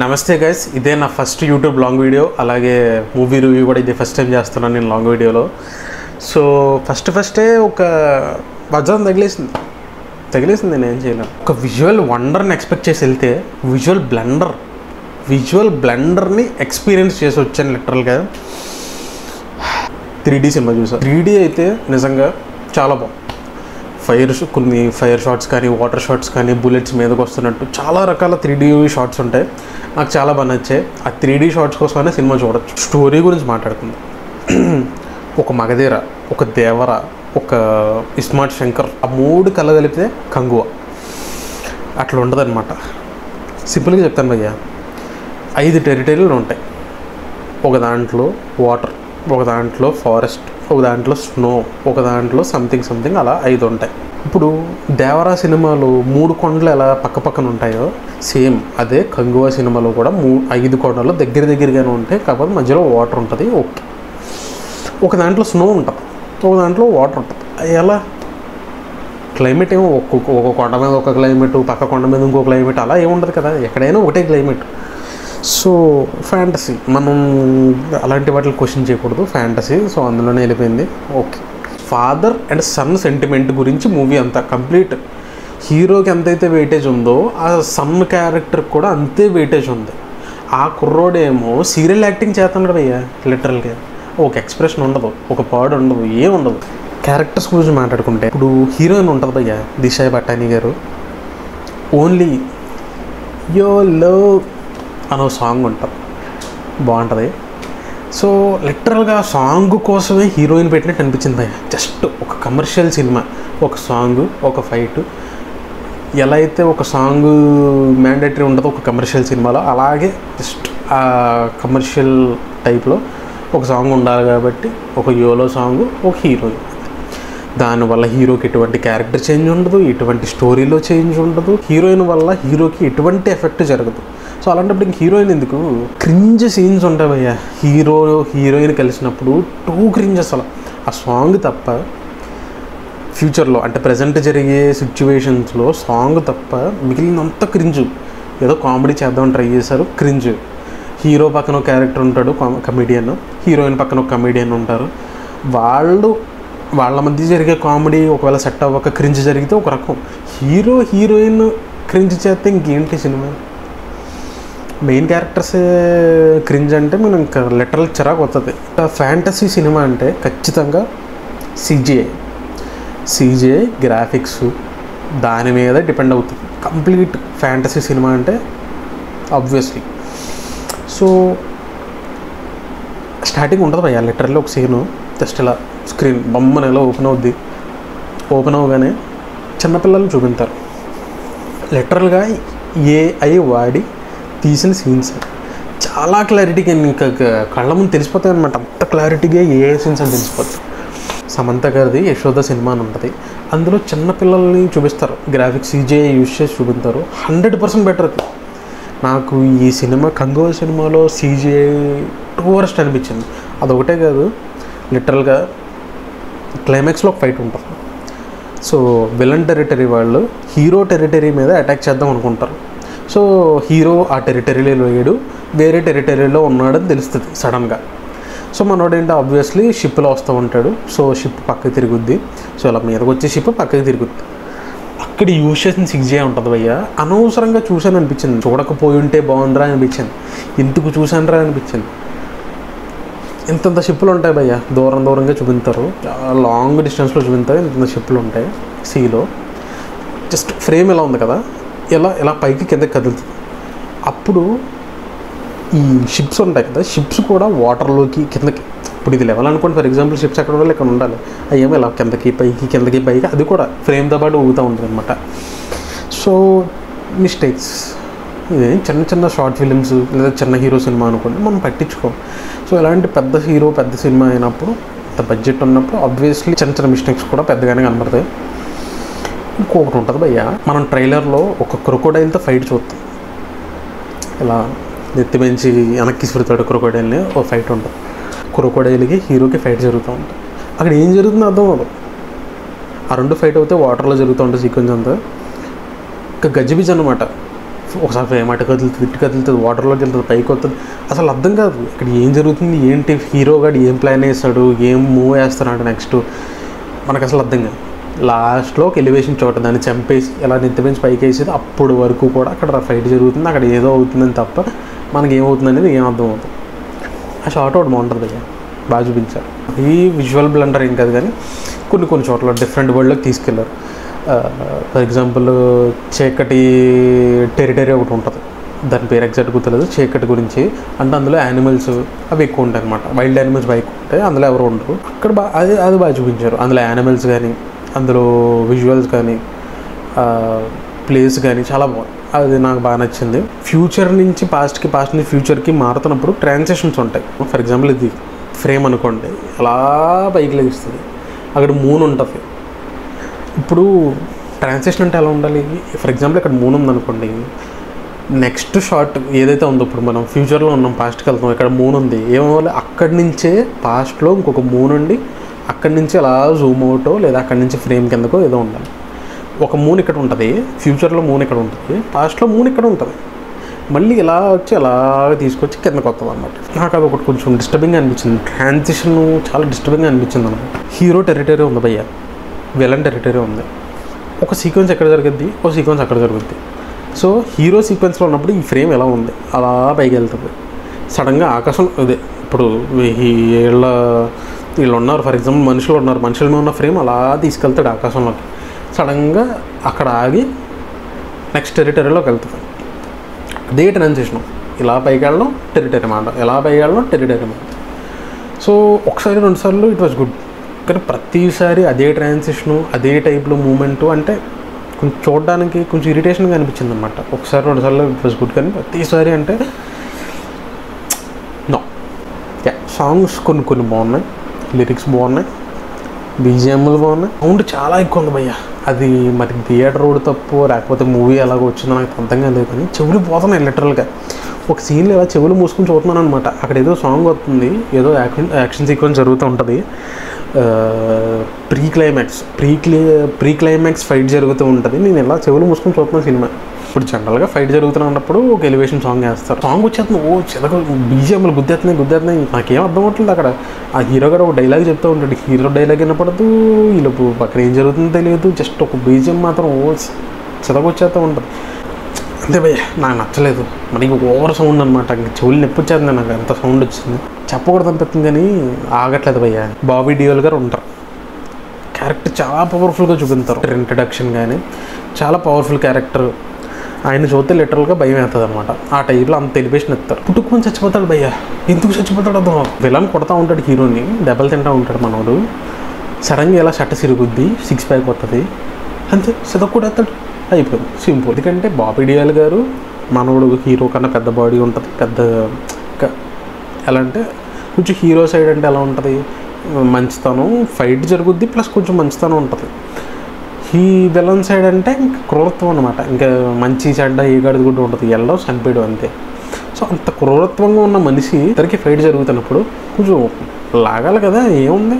నమస్తే గైస్, ఇదే నా ఫస్ట్ యూట్యూబ్ లాంగ్ వీడియో. అలాగే మూవీ రివ్యూ కూడా ఇదే ఫస్ట్ టైం చేస్తున్నాను నేను లాంగ్ వీడియోలో. సో ఫస్టే ఒక వజ్రం తగిలేసింది నేను ఏం చేయలేను. ఒక విజువల్ వండర్ని ఎక్స్పెక్ట్ చేసి వెళ్తే విజువల్ బ్లెండర్ని ఎక్స్పీరియన్స్ చేసి వచ్చాను లిటరల్గా. 3D సినిమా చూసాను. 3D అయితే నిజంగా చాలా బాగుంది. కొన్ని ఫైర్ షాట్స్ కానీ, వాటర్ షాట్స్ కానీ, బుల్లెట్స్ మీదకి వస్తున్నట్టు చాలా రకాల 3D షాట్స్ ఉంటాయి. నాకు చాలా బాగా నచ్చాయి. ఆ 3D షాట్స్ కోసమైనా సినిమా చూడొచ్చు. స్టోరీ గురించి మాట్లాడుకుందాం. ఒక మగధీర, ఒక దేవర, ఒక ఇస్మార్ట్ శంకర్, ఆ 3 కలగలిపితే కంగువ. అట్లా ఉండదు అనమాట. సింపుల్గా చెప్తాను భయ్య, 5 టెరిటరీలు ఉంటాయి. ఒక దాంట్లో వాటర్, ఒక దాంట్లో ఫారెస్ట్, ఒక దాంట్లో స్నో, ఒక దాంట్లో సంథింగ్ అలా 5 ఉంటాయి. ఇప్పుడు దేవరా సినిమాలో 3 కొండలు ఎలా పక్క పక్కన ఉంటాయో సేమ్ అదే కంగువ సినిమాలో కూడా 5 కొండలు దగ్గరగానే ఉంటాయి. కాకపోతే మధ్యలో వాటర్ ఉంటుంది. ఓకే, ఒక దాంట్లో స్నో ఉంటుంది, ఒక దాంట్లో వాటర్ ఉంటుంది. ఎలా క్లైమేట్ ఏమో ఒక కొండ మీద ఒక క్లైమేట్, పక్క కొండ మీద ఇంకో క్లైమేట్, అలా ఏముండదు కదా, ఎక్కడైనా ఒకటే క్లైమేట్. సో ఫ్యాంటసీ, మనం అలాంటి వాటిని క్వశ్చన్ చేయకూడదు, ఫ్యాంటసీ. సో అందులోనే వెళ్ళిపోయింది. Okay, father and son sentiment గురించి మూవీ అంతా కంప్లీట్. హీరోకి ఎంతైతే వెయిటేజ్ ఉందో ఆ సన్ క్యారెక్టర్కి కూడా అంతే వెయిటేజ్ ఉంది. ఆ కుర్రోడేమో సీరియల్ యాక్టింగ్ చేస్తున్నాడు భయ్య. లిటరల్గా ఒక ఎక్స్ప్రెషన్ ఉండదు, ఒక పాడ్ ఉండదు, ఏం ఉండదు. క్యారెక్టర్స్ గురించి మాట్లాడుకుంటే ఇప్పుడు హీరోయిన్ ఉంటుంది భయ్య, దిశా పటాని గారు. ఓన్లీ యో లవ్ అనే సాంగ్ ఉంటుంది, బాగుంటుంది. సో లిటరల్గా సాంగ్ కోసమే హీరోయిన్ పెట్టినట్టు అనిపించింది భయ్య. జస్ట్ ఒక కమర్షియల్ సినిమా, ఒక సాంగ్, ఒక ఫైట్. ఎలా అయితే ఒక సాంగ్ మ్యాండేటరీ ఉంటుందో ఒక కమర్షియల్ సినిమాలో, అలాగే జస్ట్ ఆ కమర్షియల్ టైప్లో ఒక సాంగ్ ఉండాలి. కాబట్టి ఒక యోలో సాంగ్, ఒక హీరోయిన్. దానివల్ల హీరోకి ఎటువంటి క్యారెక్టర్ చేంజ్ ఉండదు, ఎటువంటి స్టోరీలో చేంజ్ ఉండదు. హీరోయిన్ వల్ల హీరోకి ఎటువంటి ఎఫెక్ట్ జరగదు. సో అలాంటప్పుడు ఇంక హీరోయిన్ ఎందుకు? క్రింజ్ సీన్స్ ఉంటాయి భయ్య హీరోయిన్ కలిసినప్పుడు. 2 క్రింజ్ అసలు. ఆ సాంగ్ తప్ప ఫ్యూచర్లో అంటే ప్రజెంట్ జరిగే సిచ్యువేషన్స్లో సాంగ్ తప్ప మిగిలినంత క్రింజు. ఏదో కామెడీ చేద్దామని ట్రై చేశారు, క్రింజ్. హీరో పక్కన ఒక క్యారెక్టర్ ఉంటాడు, కమెడియన్. హీరోయిన్ పక్కన ఒక కమెడియన్ ఉంటారు. వాళ్ళ మధ్య జరిగే కామెడీ ఒకవేళ సెట్ అవ్వక క్రింజ్ జరిగితే ఒక రకం. హీరోయిన్ క్రింజ్ చేస్తే ఇంకేంటి సినిమా? మెయిన్ క్యారెక్టర్స్ క్రింజ్ అంటే మనం ఇంకా లిటరల్ చిరాకు వస్తుంది. ఫ్యాంటసీ సినిమా అంటే ఖచ్చితంగా సిజిఐ గ్రాఫిక్స్ దాని మీద డిపెండ్ అవుతుంది. కంప్లీట్ ఫ్యాంటసీ సినిమా అంటే ఆబ్వియస్లీ. సో స్టార్టింగ్ ఉంటుంది భయ్య, లిటరల్లీ ఒక సీను జస్ట్ ఇలా స్క్రీన్ బొమ్మను ఎలా ఓపెన్ అవగానే చిన్నపిల్లలు చూపించారు. లిటరల్గా ఏఐ వాడి తీసిన సీన్స్ చాలా క్లారిటీగా ఇంకా కళ్ళ ముందు తెలిసిపోతాయి అనమాట. అంత క్లారిటీగా ఏ సీన్స్ అని తెలిసిపోతుంది. సమంత గారిది యశోద సినిమా అని ఉంటుంది. అందులో చిన్నపిల్లల్ని చూపిస్తారు, గ్రాఫిక్స్ సిజిఐ యూజ్ చేసి చూపిస్తారు. 100% బెటర్. నాకు ఈ సినిమా కంగువ సినిమాలో సిజిఐ టూవర్స్ట్ అనిపించింది. అదొకటే కాదు, లిటరల్గా క్లైమాక్స్లో ఒక ఫైట్ ఉంటుంది. సో విలన్ టెరిటరీ వాళ్ళు హీరో టెరిటరీ మీద అటాక్ చేద్దాం అనుకుంటారు. సో హీరో ఆ టెరిటరీలో లేడు, వేరే టెరిటరీలో ఉన్నాడని తెలుస్తుంది సడన్గా. సో మనోడు ఏంటో ఆబ్వియస్లీ షిప్లో వస్తూ ఉంటాడు. సో షిప్ పక్కకి తిరుగుద్ది. సో ఇలా మీదకి వచ్చే షిప్ పక్కకి తిరుగుద్ది. అక్కడ యూజ్ చేసిన సిజిఐ ఉంటుంది భయ్య. అనవసరంగా చూశాను అనిపించింది. చూడకపోయి ఉంటే బాగుందిరా అనిపించింది. ఎందుకు చూశానురా అనిపించింది. ఇంతంత షిప్పులు ఉంటాయి భయ్య, దూరంగా చూపించారు, లాంగ్ డిస్టెన్స్లో చూపించారు. ఇంత షిప్పులు ఉంటాయి సీలో. జస్ట్ ఫ్రేమ్ ఎలా ఉంది కదా, ఇలా పైకి కిందకి కదులుతుంది. అప్పుడు ఈ షిప్స్ ఉంటాయి కదా, షిప్స్ కూడా వాటర్లోకి కిందకి. ఇప్పుడు ఇది లెవెల్ అనుకోండి, ఫర్ ఎగ్జాంపుల్ షిప్స్ ఎక్కడ ఉండాలి, ఇక్కడ ఉండాలి. అయ్యేమో ఇలా కిందకి పైకి అది కూడా ఫ్రేమ్తో పాటు ఊగుతూ ఉంటుంది అనమాట. So mistakes. ఇది చిన్న షార్ట్ ఫిలిమ్స్ లేదా చిన్న హీరో సినిమా అనుకోండి, మనం పట్టించుకోం. సో ఇలాంటి పెద్ద సినిమా అయినప్పుడు, పెద్ద బడ్జెట్ ఉన్నప్పుడు ఆబ్వియస్లీ చిన్న మిస్టేక్స్ కూడా పెద్దగానే కనబడతాయి. ఇంకొకటి ఉంటుంది భయ్య, మనం ట్రైలర్లో ఒక క్రొకోడైల్తో ఫైట్ చూస్తాం. ఇలా నెత్తి పెంచి వెనక్కి సురుతాడు క్రొకోడైల్ని, ఒక ఫైట్ ఉంటుంది. క్రొకోడైల్కి హీరోకి ఫైట్ జరుగుతూ ఉంటుంది. అక్కడ ఏం జరుగుతుందో అర్థం అవ్వదు. ఆ 2 ఫైట్ అవుతే వాటర్లో జరుగుతూ ఉంటుంది సీక్వెన్స్ అంతా. ఇంకా గజిబిజ్ అనమాట. ఒకసారి ఫ్రేమ్ అటు కదులుతుంది, ఇటు కదులుతుంది, వాటర్లోకి వెళ్తుంది, పైకి వస్తుంది. అసలు అర్థం కాదు ఇక్కడ ఏం జరుగుతుంది, ఏంటి హీరో గాడు ఏం ప్లాన్ వేస్తాడు, ఏం మూవ్ వేస్తున్నాడు నెక్స్ట్ మనకు అసలు అర్థం కాదు. లాస్ట్లో ఒక ఎలివేషన్ చోట దాన్ని చంపేసి ఇలా నెత్తిమించి పైకి వేసేది అప్పుడు వరకు కూడా అక్కడ ఫైట్ జరుగుతుంది, అక్కడ ఏదో అవుతుందని తప్ప మనకి ఏమవుతుంది అనేది ఏం అర్థం అవుతుంది. ఆ షార్ట్ ఒకటి బాగుంటుంది భయ్య, బాగా చూపించారు. ఈ విజువల్ బ్లండర్ ఏం కాదు కానీ కొన్ని చోట్ల డిఫరెంట్ వరల్డ్లోకి తీసుకెళ్లారు. ఫర్ ఎగ్జాంపుల్ చీకటి టెరిటరీ ఒకటి ఉంటుంది, దాని పేరు ఎగ్జాక్ట్ గుర్తులేదు, చీకటి గురించి. అంటే అందులో యానిమల్స్ అవి ఎక్కువ ఉంటాయి అనమాట, వైల్డ్ యానిమల్స్ బాగా ఎక్కువ ఉంటాయి, అందులో ఎవరు ఉండరు. అక్కడ అది బాగా చూపించారు. అందులో యానిమల్స్ కానీ, అందులో విజువల్స్ కానీ, ప్లేస్ కానీ చాలా బాగుంది. అది నాకు బాగా నచ్చింది. ఫ్యూచర్ నుంచి పాస్ట్కి, పాస్ట్ నుంచి ఫ్యూచర్కి మారుతున్నప్పుడు ట్రాన్సాక్షన్స్ ఉంటాయి. ఫర్ ఎగ్జాంపుల్ ఇది ఫ్రేమ్ అనుకోండి, అలా పైకి లెగిస్తుంది, అక్కడ మూన్ ఉంటుంది. ఇప్పుడు ట్రాన్సాక్షన్ అంటే ఎలా ఉండాలి? ఫర్ ఎగ్జాంపుల్ ఇక్కడ మూన్ ఉందనుకోండి, నెక్స్ట్ షార్ట్ ఏదైతే ఉందో, ఇప్పుడు మనం ఫ్యూచర్లో ఉన్నాం, పాస్ట్కి వెళ్తాం, ఇక్కడ మూన్ ఉంది, ఏమవ్వాలి? అక్కడి నుంచే పాస్ట్లో ఇంకొక మూన్ ఉండి అక్కడి నుంచి అలా జూమ్ అవుటో లేదా అక్కడి నుంచి ఫ్రేమ్ కిందకో ఏదో ఉండాలి. ఒక మూన్ ఇక్కడ ఉంటుంది, ఫ్యూచర్లో మూన్ ఇక్కడ ఉంటుంది, పాస్ట్లో మూన్ ఇక్కడ ఉంటుంది, మళ్ళీ ఇలా వచ్చి అలా తీసుకొచ్చి కిందకు వస్తుంది అన్నమాట. నాకు అది ఒకటి కొంచెం డిస్టర్బింగ్గా అనిపించింది, ట్రాన్సిషన్ చాలా డిస్టర్బింగ్గా అనిపించింది అనమాట. హీరో టెరిటరీ ఉంది భయ్య, విలన్ టెరిటరీ ఉంది. ఒక సీక్వెన్స్ ఎక్కడ జరుగుద్ది, ఒక సీక్వెన్స్ అక్కడ జరుగుద్ది. సో హీరో సీక్వెన్స్లో ఉన్నప్పుడు ఈ ఫ్రేమ్ ఎలా ఉంది, అలా పైకి వెళ్తుంది. సడన్గా ఆకాశం ఇదే, ఇప్పుడు వీళ్ళు ఉన్నారు, ఫర్ ఎగ్జాంపుల్ మనుషులు ఉన్నారు, మనుషుల మీద ఉన్న ఫ్రేమ్ అలా తీసుకెళ్తాడు ఆకాశంలోకి. సడన్గా అక్కడ ఆగి నెక్స్ట్ టెరిటరీలోకి వెళ్తుంది. అదే ట్రాన్సిషన్, ఇలా పైకి వెళ్ళడం టెరిటరీ మాట, ఇలా పైకి వెళ్ళడం టెరిటరీ మాట. సో ఒకసారి రెండుసార్లు ఇట్ వాజ్ గుడ్, కానీ ప్రతిసారి అదే ట్రాన్సిషను, అదే టైప్లో మూమెంటు అంటే కొంచెం చూడడానికి కొంచెం ఇరిటేషన్గా అనిపించింది అనమాట. ఒకసారి రెండుసార్లు ఇట్ వాజ్ గుడ్, కానీ ప్రతిసారి అంటే నో. సాంగ్స్ కొన్ని బాగున్నాయి, లిరిక్స్ బాగున్నాయి, బీజిఎంలు బాగున్నాయి, సౌండ్ చాలా ఎక్కువ ఉంది భయ్య. అది మరి థియేటర్ రోడ్ తప్పు లేకపోతే మూవీ ఎలాగో వచ్చిందో నాకు అర్థంగా లేదు, కానీ చెవులు పోతున్నాయి లిటరల్గా. ఒక సీన్లో ఇలా చెవులు మూసుకొని చూస్తున్నాను అనమాట, అక్కడ ఏదో సాంగ్ వస్తుంది, ఏదో యాక్షన్ సీక్వెన్స్ జరుగుతూ ఉంటుంది, ప్రీ క్లైమాక్స్ ఫైట్ జరుగుతూ ఉంటుంది. నేను ఇలా చెవులు మూసుకొని చూస్తున్నాను సినిమా. ఇప్పుడు జనరల్గా ఫైట్ జరుగుతున్నప్పుడు ఒక ఎలివేషన్ సాంగ్ వేస్తారు, సాంగ్ వచ్చేస్తుంది, ఓ చిలక బీజిఎంలు గుద్దేస్తున్నాయి. నాకేం అర్థం అవ్వట్లేదు. అక్కడ ఆ హీరో గారు ఒక డైలాగ్ చెప్తూ ఉంటాడు, హీరో డైలాగ్ వినపడదు, వీళ్ళకు పక్కన ఏం జరుగుతుందో తెలియదు, జస్ట్ ఒక బీజిఎం మాత్రం ఓ చిలకొచ్చేస్తూ ఉంటుంది. అంతే భయ్య, నాకు నచ్చలేదు. మరి ఓవర్ సౌండ్ అనమాట, ఇంక చెవులు నొప్పి వచ్చేస్తుంది నాకు, ఎంత సౌండ్ వచ్చింది చెప్పకూడదు అనిపిస్తుంది, కానీ ఆగట్లేదు భయ్య. బాబీ డియోల్ గారు ఉంటారు, క్యారెక్టర్ చాలా పవర్ఫుల్గా చూపిస్తారు. ఇంట్రడక్షన్ కానీ చాలా పవర్ఫుల్ క్యారెక్టర్, ఆయన చూస్తే లిటరల్గా భయం అవుతుంది అనమాట. ఆ టైప్లో అంత ఎలివేషన్ ఎత్తారు. పుట్టుకుని చచ్చిపోతాడు భయ్య, ఎందుకు చచ్చిపోతాడు అర్థం. విలన్ కొడతా ఉంటాడు హీరోని, దెబ్బలు తింటూ ఉంటాడు మనోడు, సడన్గా ఇలా షర్ట్ సిరుగుద్ది, 6 ప్యాక్ వస్తుంది, అంతే సిదక్ కూడా ఎత్తాడు, అయిపోయింది, సింపుల్. ఎందుకంటే బాబీ డియోల్ గారు మనోడు హీరో కన్నా పెద్ద బాడీ ఉంటుంది, పెద్ద ఎలా అంటే కొంచెం హీరో సైడ్ అంటే ఎలా ఉంటుంది, మంచితనం ఫైట్ జరుగుద్ది ప్లస్ కొంచెం మంచితనం ఉంటుంది. ఈ విలన్ సైడ్ అంటే ఇంకా క్రూరత్వం అనమాట, ఇంకా మంచి చెడ్డ ఏ గడిది కూడా ఉంటుంది, ఎల్లో చనిపోయాడు అంతే. సో అంత క్రూరత్వంగా ఉన్న మనిషి ఇద్దరికి ఫైట్ జరుగుతున్నప్పుడు కొంచెం లాగాలి కదా, ఏముంది.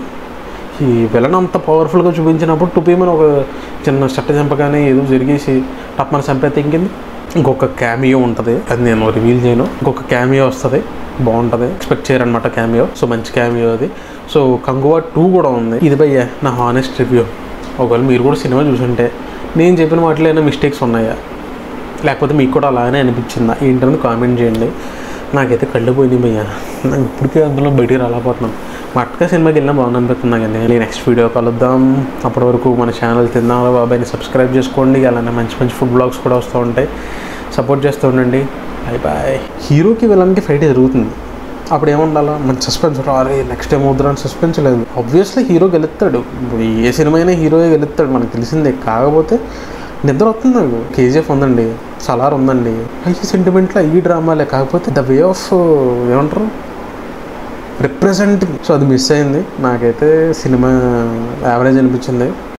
ఈ విలన్ అంత పవర్ఫుల్గా చూపించినప్పుడు టుపీమని ఒక చిన్న చెట్ట చంపగానే ఏదో జరిగేసి టప్మని చంపేస్తే ఇంకొక క్యామియో ఉంటుంది, అది నేను రివీల్ చేయను, ఇంకొక క్యామియో వస్తుంది, బాగుంటుంది, ఎక్స్పెక్ట్ చేయరనమాట క్యామియో. సో మంచి క్యామియో అది. సో కంగువా 2 కూడా ఉంది. ఇది భయ్య నా హానెస్ట్ రివ్యూ. ఒకవేళ మీరు కూడా సినిమా చూసుంటే నేను చెప్పిన వాటిలో ఏమైనా మిస్టేక్స్ ఉన్నాయా, లేకపోతే మీకు కూడా అలానే అనిపించిందా ఏంటనేది కామెంట్ చేయండి. నాకైతే కళ్ళు పోయినాయి భయ్య, నాకు ఇప్పటికే అందులో బయటికి రాలేకపోతున్నాను. మట్కా సినిమాకి వెళ్ళినా బాగుంది అనిపిస్తుంది, కానీ నేను నెక్స్ట్ వీడియో కలుద్దాం. అప్పటి వరకు మన ఛానల్ తిందాం బాబాయ్ని సబ్స్క్రైబ్ చేసుకోండి, అలానే మంచి ఫుడ్ బ్లాగ్స్ కూడా వస్తూ ఉంటాయి, సపోర్ట్ చేస్తూ ఉండండి. బాయ్. హీరోకి విలన్కి ఫైట్ జరుగుతుంది, అప్పుడు ఏముండాలా, మంచి సస్పెన్స్, అరే నెక్స్ట్ టైం అవుతున్నా అని సస్పెన్స్ లేదు. ఆబ్వియస్లీ హీరో గెలుస్తాడు, ఏ సినిమా అయినా హీరోయే గెలుస్తాడు, మనకు తెలిసిందే. కాకపోతే నిద్ర వస్తుంది నాకు. కేజీఎఫ్ ఉందండి, సలార్ ఉందండి, అయ్యి సెంటిమెంట్లో అయ్యి డ్రామాలే, కాకపోతే ద వే ఆఫ్ ఏమంటారు రిప్రజెంటింగ్, సో అది మిస్ అయింది. నాకైతే సినిమా యావరేజ్ అనిపించింది.